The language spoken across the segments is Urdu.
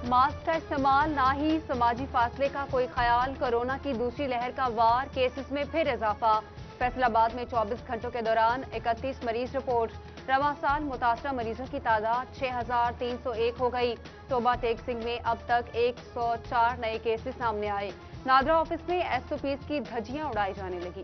ماسک کا استعمال نہ ہی سماجی فاصلے کا کوئی خیال، کورونا کی دوسری لہر کا وار، کیسز میں پھر اضافہ۔ فیصل آباد میں 24 گھنٹوں کے دوران 31 مریض رپورٹ۔ رواں سال متاثرہ مریضوں کی تعداد 6301 ہو گئی۔ توبہ ٹیک سنگھ میں اب تک 104 نئے کیسز سامنے آئے۔ نادرا آفس میں ایس او پیز کی دھجیاں اڑائی جانے لگی۔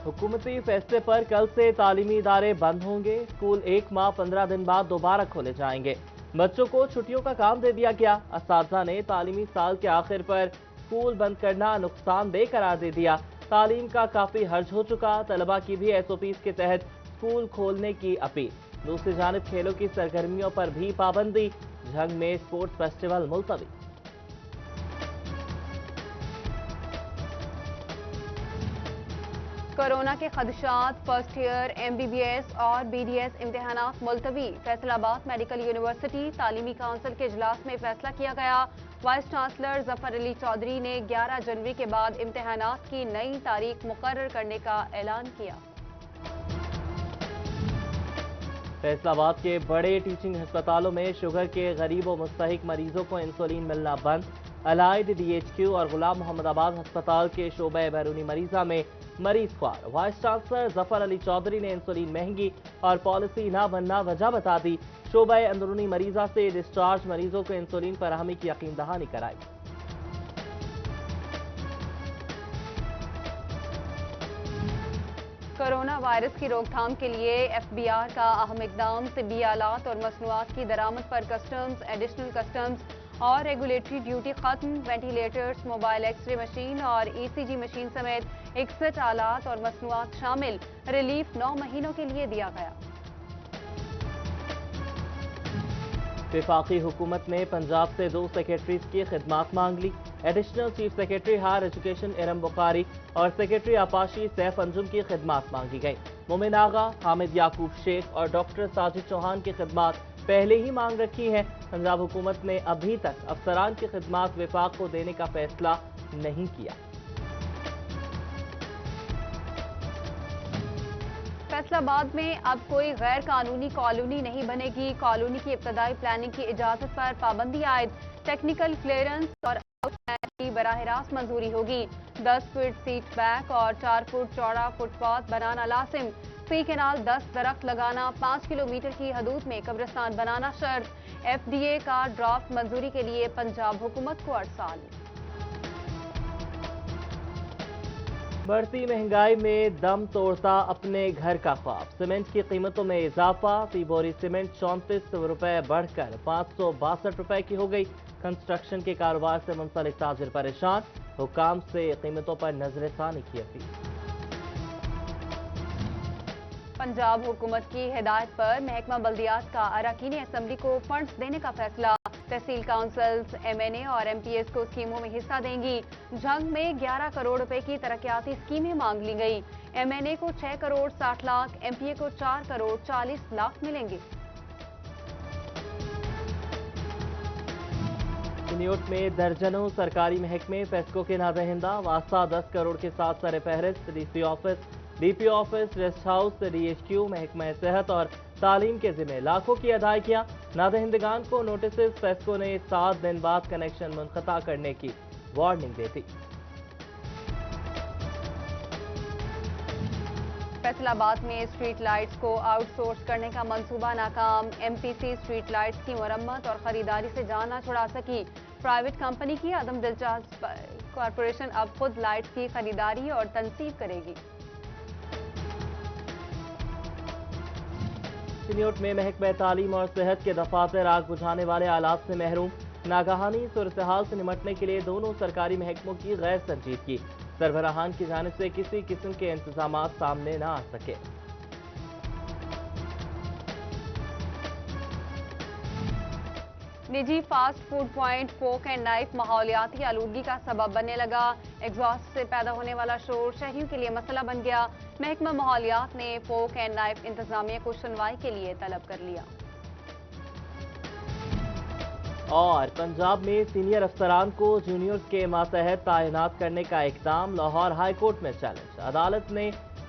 حکومتی فیصلے پر کل سے تعلیمی ادارے بند ہوں گے۔ اسکول 1 ماہ 15 دن بعد دوبارہ کھولے جائیں گے۔ بچوں کو چھٹیوں کا کام دے دیا گیا۔ اساتذہ نے تعلیمی سال کے آخر پر اسکول بند کرنا نقصان دہ قرار دے دیا۔ تعلیم کا کافی حرج ہو چکا۔ طلبہ کی بھی ایس او پیز کے تحت اسکول کھولنے کی اپیل۔ دوسری جانب کھیلوں کی سرگرمیوں پر بھی پابندی۔ جھنگ میں اسپورٹس فیسٹیول ملتوی۔ کورونا کے خدشات، first year M B B S اور بی ڈی ایس امتحانات ملتوی۔ فیصل آباد میڈیکل یونیورسٹی تعلیمی کونسل کے اجلاس میں فیصلہ کیا گیا۔ وائس چانسلر ظفر علی چودھری نے 11 جنوری کے بعد امتحانات کی نئی تاریخ مقرر کرنے کا اعلان کیا۔ فیصل آباد کے بڑے ٹیچنگ ہسپتالوں میں شوگر کے غریب و مستحق مریضوں کو انسولین ملنا بند۔ الائیڈ ڈی ایچ کیو اور غلام محمد آباد ہسپتال کے شعبہ بیرونی مریضہ میں مریض خوار۔ وائس چانسلر ظفر علی چودھری نے انسولین مہنگی اور پالیسی نہ بننا وجہ بتا دی۔ شعبہ اندرونی مریضہ سے ڈسچارج مریضوں کو انسولین فراہمی کی یقین دہانی کرائی۔ کورونا وائرس کی روک تھام کے لیے ایف بی آر کا اہم اقدام، طبی آلات اور مصنوعات کی درآمد پر کسٹمز، ایڈیشنل کسٹمز اور ریگولیٹری ڈیوٹی ختم۔ Ventilators, mobile X ray machine اور ای سی جی مشین سمیت 61 آلات اور مصنوعات شامل۔ ریلیف 9 مہینوں کے لیے دیا گیا۔ وفاقی حکومت نے پنجاب سے 2 سیکرٹریز کی خدمات مانگ لی۔ Additional chief secretary higher education Iram Bukhari اور سیکرٹری آپاشی سیف انجم کی خدمات مانگی گئی۔ مومن آغا، حامد یعقوب شیخ اور ڈاکٹر ساجد چوہان کی خدمات پہلے ہی مانگ رکھی ہیں۔ پنجاب حکومت نے ابھی تک افسران کی خدمات وفاق کو دینے کا فیصلہ نہیں کیا۔ فیصل آباد میں اب کوئی غیر قانونی کالونی نہیں بنے گی۔ کالونی کی ابتدائی پلاننگ کی اجازت پر پابندی عائد۔ ٹیکنیکل کلیئرنس اور آؤٹ لائن کی براہ راست منظوری ہوگی۔ 10 فٹ سیٹ بیک اور 4 فٹ چوڑا فٹ پاتھ بنانا لازم۔ فی کنال 10 درخت لگانا۔ 5 کلومیٹر کی حدود میں قبرستان بنانا شرط۔ ایف ڈی اے کا ڈرافٹ منظوری کے لیے پنجاب حکومت کو 8 سال۔ بڑھتی مہنگائی میں دم توڑتا اپنے گھر کا خواب۔ سیمنٹ کی قیمتوں میں اضافہ۔ فی بوری سیمنٹ 3400 روپے بڑھ کر 562 روپے کی ہو گئی۔ کنسٹرکشن کے کاروبار سے منسلک تاجر پریشان۔ حکام سے قیمتوں پر نظر ثانی کی اپیل۔ پنجاب حکومت کی ہدایت پر محکمہ بلدیات کا اراکین اسمبلی کو فنڈز دینے کا فیصلہ۔ تحصیل کونسلز ایم این اے اور ایم پی ایس کو اسکیموں میں حصہ دیں گی۔ جھنگ میں 11 کروڑ روپے کی ترقیاتی اسکیمیں مانگ لی گئی۔ ایم این اے کو 6 کروڑ 60 لاکھ، ایم پی اے کو 4 کروڑ 40 لاکھ ملیں گے۔ سنیوٹ میں درجنوں سرکاری محکمے فیسکو کے نادہندہ۔ واسطہ 10 کروڑ کے ساتھ سر فہرست۔ D C office, D P office, rest house, D H Q, محکمہ صحت اور تعلیم کے ذمہ لاکھوں کی ادائیگیاں۔ نادہندگان کو نوٹسز۔ فیسکو نے 7 دن بعد کنیکشن منقطع کرنے کی وارننگ دے دی۔ فیصل آباد میں اسٹریٹ لائٹس کو آؤٹ سورس کرنے کا منصوبہ ناکام۔ ایم پی سی اسٹریٹ لائٹس کی مرمت اور خریداری سے جان نہ چھڑا سکی۔ پرائیویٹ کمپنی کی عدم دلچسپ کارپوریشن اب خود لائٹس کی خریداری اور تنصیب کرے گی۔ سنیوٹ میں محکمہ تعلیم اور صحت کے دفاتر آگ بجھانے والے آلات سے محروم۔ ناگہانی صورتحال سے نمٹنے کے لیے دونوں سرکاری محکموں کی غیر سنجیدگی۔ سربراہان کی جانب سے کسی قسم کے انتظامات سامنے نہ آ سکے۔ نجی fast food point fork and knife ماحولیاتی آلودگی کا سبب بننے لگا۔ ایگزاسٹ سے پیدا ہونے والا شور شہریوں کے لیے مسئلہ بن گیا۔ محکمہ ماحولیات نے فورک اینڈ نائف انتظامیہ کو سنوائی کے لیے طلب کر لیا۔ اور پنجاب میں سینئر افسران کو جونیئرز کے ماتحت تعینات کرنے کا اقدام۔ لاہور ہائی کورٹ میں چیلنج۔ عدالت نے